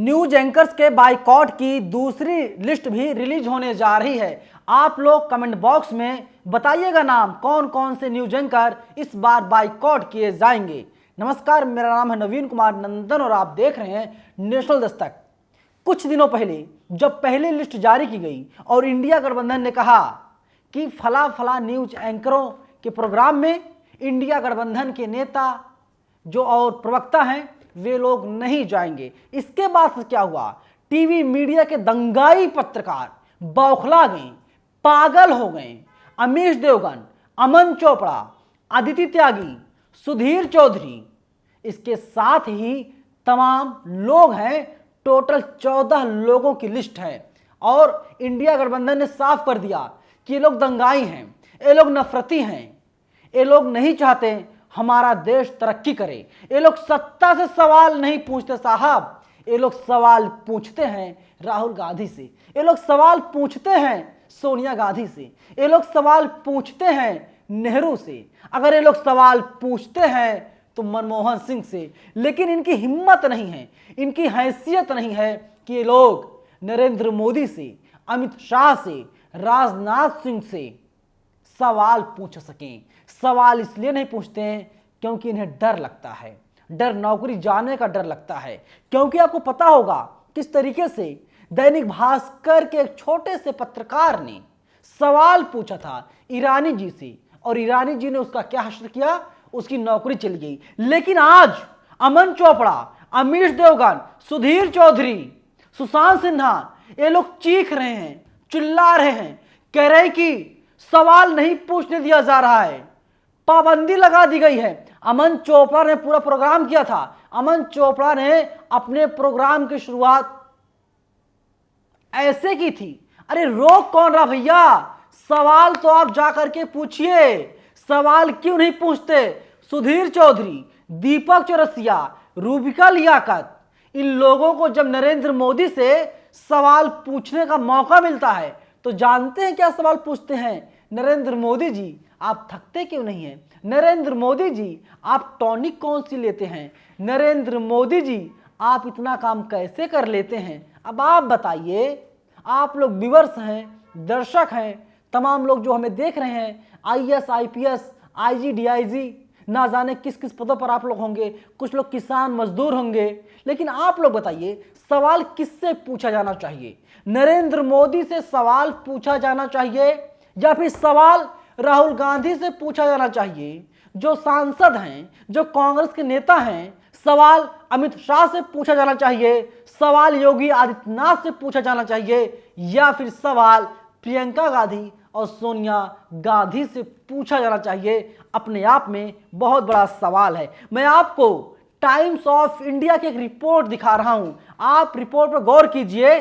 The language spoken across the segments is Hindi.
न्यूज एंकर्स के बाइकॉट की दूसरी लिस्ट भी रिलीज होने जा रही है। आप लोग कमेंट बॉक्स में बताइएगा नाम कौन कौन से न्यूज एंकर इस बार बाइकॉट किए जाएंगे। नमस्कार, मेरा नाम है नवीन कुमार नंदन और आप देख रहे हैं नेशनल दस्तक। कुछ दिनों पहले जब पहली लिस्ट जारी की गई और इंडिया गठबंधन ने कहा कि फला फला न्यूज एंकरों के प्रोग्राम में इंडिया गठबंधन के नेता जो और प्रवक्ता हैं वे लोग नहीं जाएंगे। इसके बाद क्या हुआ, टीवी मीडिया के दंगाई पत्रकार बौखला गए, पागल हो गए। अमीश देवगन, अमन चोपड़ा, अदिति त्यागी, सुधीर चौधरी, इसके साथ ही तमाम लोग हैं। टोटल 14 लोगों की लिस्ट है और इंडिया गठबंधन ने साफ कर दिया कि ये लोग दंगाई हैं, ये लोग नफरती हैं, ये लोग नहीं चाहते हमारा देश तरक्की करे। ये लोग सत्ता से सवाल नहीं पूछते साहब, ये लोग सवाल पूछते हैं राहुल गांधी से, ये लोग सवाल पूछते हैं सोनिया गांधी से, ये लोग सवाल पूछते हैं नेहरू से, अगर ये लोग सवाल पूछते हैं तो मनमोहन सिंह से। लेकिन इनकी हिम्मत नहीं है, इनकी हैसियत नहीं है कि ये लोग नरेंद्र मोदी से, अमित शाह से, राजनाथ सिंह से सवाल पूछ सकें। सवाल इसलिए नहीं पूछते हैं क्योंकि इन्हें डर लगता है, डर नौकरी जाने का डर लगता है। क्योंकि आपको पता होगा किस तरीके से दैनिक भास्कर के एक छोटे से पत्रकार ने सवाल पूछा था ईरानी जी से और ईरानी जी ने उसका क्या हश्र किया, उसकी नौकरी चली गई। लेकिन आज अमन चोपड़ा, अमीश देवगन, सुधीर चौधरी, सुशांत सिन्हा, ये लोग चीख रहे हैं, चिल्ला रहे हैं, कह रहे हैं कि सवाल नहीं पूछने दिया जा रहा है, पाबंदी लगा दी गई है। अमन चोपड़ा ने पूरा प्रोग्राम किया था। अमन चोपड़ा ने अपने प्रोग्राम की शुरुआत ऐसे की थी, अरे रोक कौन रहा भैया, सवाल तो आप जाकर के पूछिए, सवाल क्यों नहीं पूछते। सुधीर चौधरी, दीपक चौरसिया, रूबिका लियाकत, इन लोगों को जब नरेंद्र मोदी से सवाल पूछने का मौका मिलता है तो जानते हैं क्या सवाल पूछते हैं, नरेंद्र मोदी जी आप थकते क्यों नहीं हैं, नरेंद्र मोदी जी आप टॉनिक कौन सी लेते हैं, नरेंद्र मोदी जी आप इतना काम कैसे कर लेते हैं। अब आप बताइए, आप लोग व्यूअर्स हैं, दर्शक हैं, तमाम लोग जो हमें देख रहे हैं, आईएएस, आईपीएस, आईजी, डीआईजी, ना जाने किस किस पदों पर आप लोग होंगे, कुछ लोग किसान मजदूर होंगे। लेकिन आप लोग बताइए सवाल किससे पूछा जाना चाहिए, नरेंद्र मोदी से सवाल पूछा जाना चाहिए या फिर सवाल राहुल गांधी से पूछा जाना चाहिए जो सांसद हैं, जो कांग्रेस के नेता हैं, सवाल अमित शाह से पूछा जाना चाहिए, सवाल योगी आदित्यनाथ से पूछा जाना चाहिए या फिर सवाल प्रियंका गांधी और सोनिया गांधी से पूछा जाना चाहिए। अपने आप में बहुत बड़ा सवाल है। मैं आपको टाइम्स ऑफ इंडिया की एक रिपोर्ट दिखा रहा हूं, आप रिपोर्ट पर गौर कीजिए।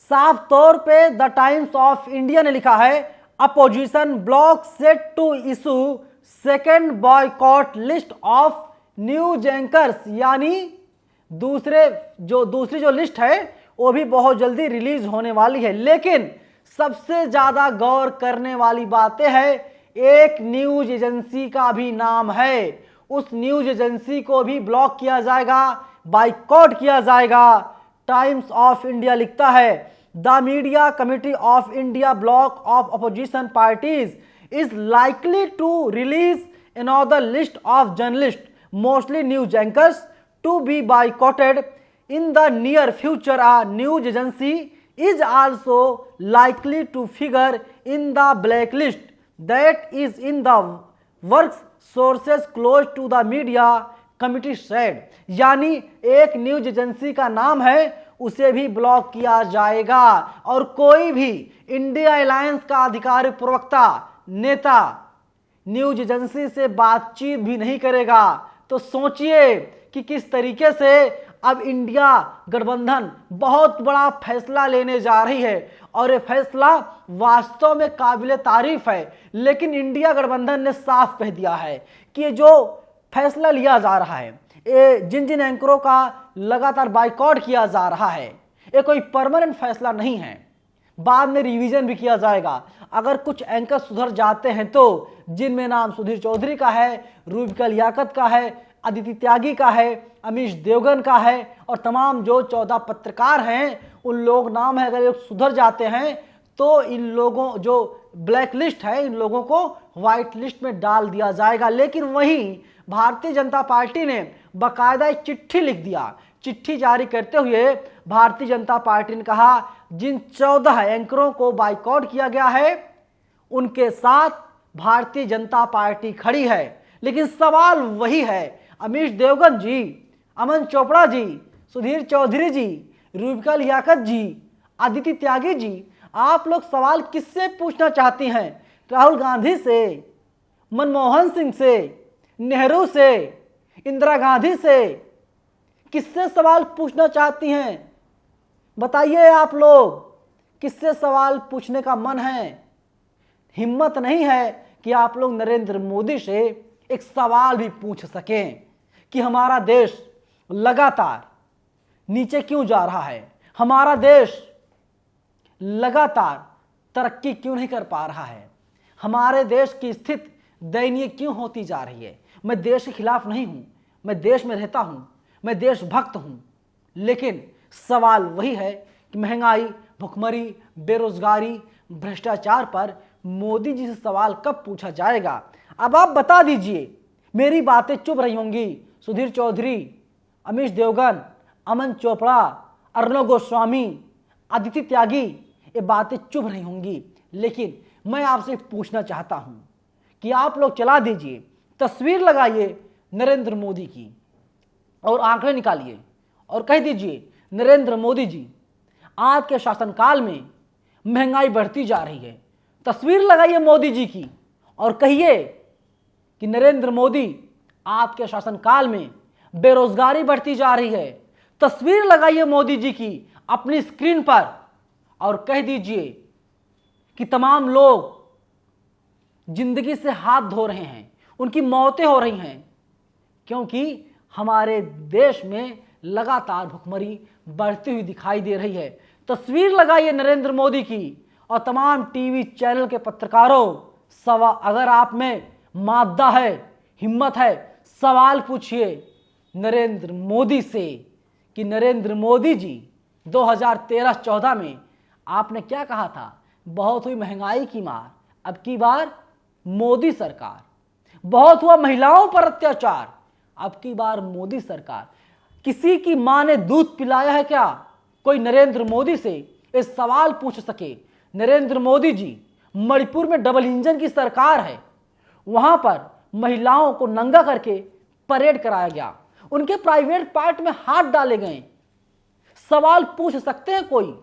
साफ तौर पे द टाइम्स ऑफ इंडिया ने लिखा है, opposition bloc set to issue second boycott list of news anchors, यानी दूसरी जो लिस्ट है वो भी बहुत जल्दी रिलीज होने वाली है। लेकिन सबसे ज्यादा गौर करने वाली बातें है, एक न्यूज एजेंसी का भी नाम है, उस न्यूज एजेंसी को भी ब्लॉक किया जाएगा, बाइकॉट किया जाएगा। टाइम्स ऑफ इंडिया लिखता है, the media committee of India bloc of opposition parties is likely to release another list of journalists, mostly news anchors, to be boycotted in the near future. A news agency is also likely to figure in the blacklist that is in the works, sources close to the media committee said. यानी एक न्यूज एजेंसी का नाम है, उसे भी ब्लॉक किया जाएगा और कोई भी इंडिया अलायंस का अधिकारी, प्रवक्ता, नेता न्यूज एजेंसी से बातचीत भी नहीं करेगा। तो सोचिए कि किस तरीके से अब इंडिया गठबंधन बहुत बड़ा फैसला लेने जा रही है और ये फैसला वास्तव में काबिले तारीफ है। लेकिन इंडिया गठबंधन ने साफ कह दिया है कि ये जो फैसला लिया जा रहा है, ये जिन जिन एंकरों का लगातार बाइकॉट किया जा रहा है, ये कोई परमानेंट फैसला नहीं है, बाद में रिवीजन भी किया जाएगा। अगर कुछ एंकर सुधर जाते हैं तो जिनमें नाम सुधीर चौधरी का है, रूबिका लियाकत का है, अदिति त्यागी का है, अमीश देवगन का है और तमाम जो 14 पत्रकार हैं उन लोग नाम है। अगर ये सुधर जाते हैं तो इन लोगों जो ब्लैक लिस्ट है इन लोगों को व्हाइट लिस्ट में डाल दिया जाएगा। लेकिन वहीं भारतीय जनता पार्टी ने बाकायदा एक चिट्ठी लिख दिया। चिट्ठी जारी करते हुए भारतीय जनता पार्टी ने कहा जिन 14 एंकरों को बाइकआउट किया गया है उनके साथ भारतीय जनता पार्टी खड़ी है। लेकिन सवाल वही है, अमीश देवगन जी, अमन चोपड़ा जी, सुधीर चौधरी जी, रूबिका लियाकत जी, अदिति त्यागी जी, आप लोग सवाल किससे पूछना चाहती हैं? राहुल गांधी से, मनमोहन सिंह से, नेहरू से, इंदिरा गांधी से, किससे सवाल पूछना चाहती हैं? बताइए आप लोग, किससे सवाल पूछने का मन है? हिम्मत नहीं है कि आप लोग नरेंद्र मोदी से एक सवाल भी पूछ सकें कि हमारा देश लगातार नीचे क्यों जा रहा है, हमारा देश लगातार तरक्की क्यों नहीं कर पा रहा है, हमारे देश की स्थिति दयनीय क्यों होती जा रही है। मैं देश के खिलाफ नहीं हूं, मैं देश में रहता हूं, मैं देशभक्त हूं, लेकिन सवाल वही है कि महंगाई, भुखमरी, बेरोजगारी, भ्रष्टाचार पर मोदी जी से सवाल कब पूछा जाएगा? अब आप बता दीजिए। मेरी बातें चुभ रही होंगी, सुधीर चौधरी, अमीश देवगन, अमन चोपड़ा, अर्णव गोस्वामी, अदिति त्यागी, ये बातें चुभ रही होंगी, लेकिन मैं आपसे पूछना चाहता हूं कि आप लोग चला दीजिए, तस्वीर लगाइए नरेंद्र मोदी की और आंकड़े निकालिए और कह दीजिए नरेंद्र मोदी जी, आज के शासनकाल में महंगाई बढ़ती जा रही है। तस्वीर लगाइए मोदी जी की और कहिए कि नरेंद्र मोदी, आपके शासनकाल में बेरोजगारी बढ़ती जा रही है। तस्वीर लगाइए मोदी जी की अपनी स्क्रीन पर और कह दीजिए कि तमाम लोग जिंदगी से हाथ धो रहे हैं, उनकी मौतें हो रही हैं, क्योंकि हमारे देश में लगातार भुखमरी बढ़ती हुई दिखाई दे रही है। तस्वीर लगाइए नरेंद्र मोदी की और तमाम टीवी चैनल के पत्रकारों, अगर आप में मादा है, हिम्मत है, सवाल पूछिए नरेंद्र मोदी से कि नरेंद्र मोदी जी 2013-14 में आपने क्या कहा था? बहुत हुई महंगाई की मार, अब की बार मोदी सरकार। बहुत हुआ महिलाओं पर अत्याचार, अब की बार मोदी सरकार। किसी की मां ने दूध पिलाया है क्या? कोई नरेंद्र मोदी से इस सवाल पूछ सके? नरेंद्र मोदी जी, मणिपुर में डबल इंजन की सरकार है, वहां पर महिलाओं को नंगा करके परेड कराया गया, उनके प्राइवेट पार्ट में हाथ डाले गए। सवाल पूछ सकते हैं कोई?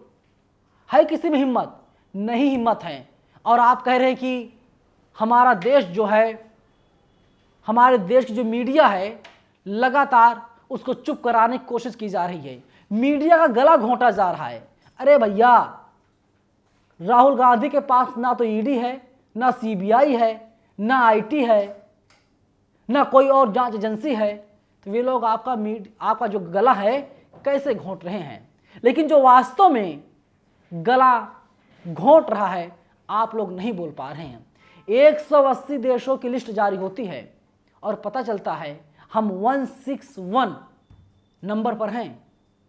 है किसी में हिम्मत? नहीं हिम्मत है। और आप कह रहे हैं कि हमारा देश जो है, हमारे देश की जो मीडिया है, लगातार उसको चुप कराने की कोशिश की जा रही है, मीडिया का गला घोंटा जा रहा है। अरे भैया, राहुल गांधी के पास ना तो ईडी है, ना सीबीआई है, ना आईटी है, ना कोई और जांच एजेंसी है, तो वे लोग आपका जो गला है कैसे घोंट रहे हैं? लेकिन जो वास्तव में गला घोंट रहा है आप लोग नहीं बोल पा रहे हैं। 180 देशों की लिस्ट जारी होती है और पता चलता है हम 161 नंबर पर हैं,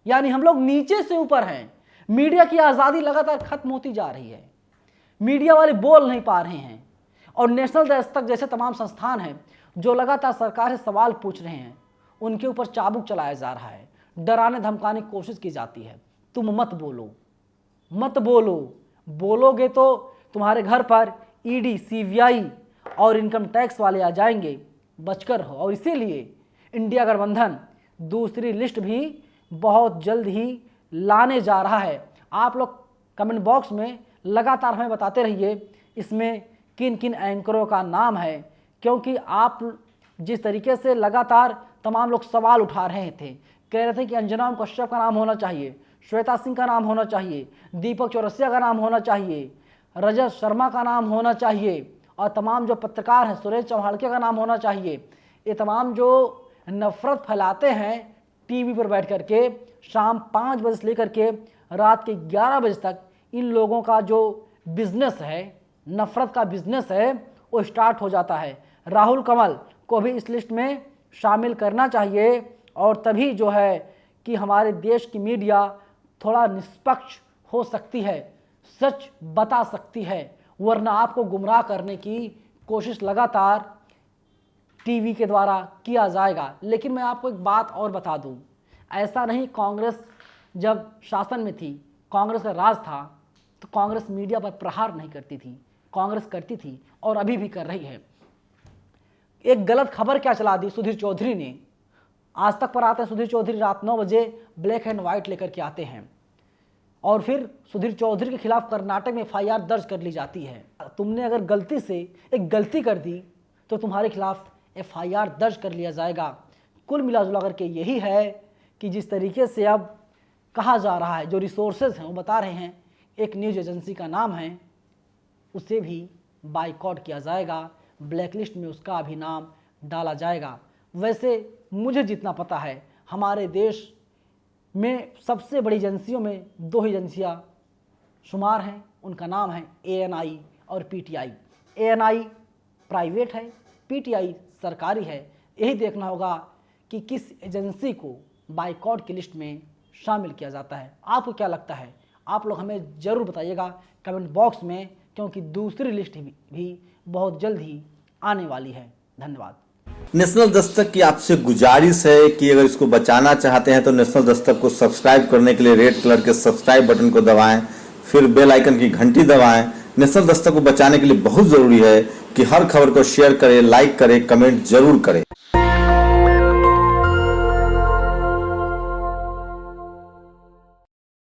यानी हम लोग नीचे से ऊपर हैं। मीडिया की आज़ादी लगातार खत्म होती जा रही है, मीडिया वाले बोल नहीं पा रहे हैं और नेशनल दस्तक जैसे तमाम संस्थान हैं जो लगातार सरकार से सवाल पूछ रहे हैं, उनके ऊपर चाबुक चलाया जा रहा है, डराने धमकाने की कोशिश की जाती है। तुम मत बोलो, मत बोलो, बोलोगे तो तुम्हारे घर पर ईडी, सीबीआई और इनकम टैक्स वाले आ जाएंगे, बचकर रहो। और इसीलिए इंडिया गठबंधन दूसरी लिस्ट भी बहुत जल्द ही लाने जा रहा है। आप लोग कमेंट बॉक्स में लगातार हमें बताते रहिए इसमें किन किन एंकरों का नाम है, क्योंकि आप जिस तरीके से लगातार तमाम लोग सवाल उठा रहे थे, कह रहे थे कि अंजना कश्यप का नाम होना चाहिए, श्वेता सिंह का नाम होना चाहिए, दीपक चौरसिया का नाम होना चाहिए, रजत शर्मा का नाम होना चाहिए और तमाम जो पत्रकार हैं सुरेश चौहाड़के का नाम होना चाहिए। ये तमाम जो नफरत फैलाते हैं टीवी पर बैठ करके शाम 5 बजे से लेकर के रात के 11 बजे तक, इन लोगों का जो बिजनेस है, नफरत का बिजनेस है, वो स्टार्ट हो जाता है। राहुल कमल को भी इस लिस्ट में शामिल करना चाहिए और तभी जो है कि हमारे देश की मीडिया थोड़ा निष्पक्ष हो सकती है, सच बता सकती है, वरना आपको गुमराह करने की कोशिश लगातार टीवी के द्वारा किया जाएगा। लेकिन मैं आपको एक बात और बता दूं, ऐसा नहीं कांग्रेस जब शासन में थी, कांग्रेस का राज था, तो कांग्रेस मीडिया पर प्रहार नहीं करती थी, कांग्रेस करती थी और अभी भी कर रही है। एक गलत खबर क्या चला दी सुधीर चौधरी ने, आज तक पर आते हैं सुधीर चौधरी रात 9 बजे ब्लैक एंड व्हाइट लेकर के आते हैं और फिर सुधीर चौधरी के खिलाफ कर्नाटक में FIR दर्ज कर ली जाती है। तुमने अगर गलती से एक गलती कर दी तो तुम्हारे खिलाफ FIR दर्ज कर लिया जाएगा। कुल मिलाजुला करके यही है कि जिस तरीके से अब कहा जा रहा है, जो रिसोर्सेज हैं वो बता रहे हैं, एक न्यूज़ एजेंसी का नाम है, उसे भी बाइकआउट किया जाएगा, ब्लैकलिस्ट में उसका भी नाम डाला जाएगा। वैसे मुझे जितना पता है हमारे देश में सबसे बड़ी एजेंसियों में 2 ही एजेंसियाँ शुमार हैं, उनका नाम है ANI और PTI। ANI प्राइवेट है, PTI सरकारी है। यही देखना होगा कि किस एजेंसी को बाइकआउट की लिस्ट में शामिल किया जाता है। आपको क्या लगता है? आप लोग हमें ज़रूर बताइएगा कमेंट बॉक्स में, क्योंकि दूसरी लिस्ट भी बहुत जल्द ही आने वाली है। धन्यवाद। नेशनल दस्तक की आपसे गुजारिश है कि अगर इसको बचाना चाहते हैं तो नेशनल दस्तक को सब्सक्राइब करने के लिए रेड कलर के सब्सक्राइब बटन को दबाएं, फिर बेल आइकन की घंटी दबाएं। नेशनल दस्तक को बचाने के लिए बहुत जरूरी है कि हर खबर को शेयर करें, लाइक करें, कमेंट जरूर करें।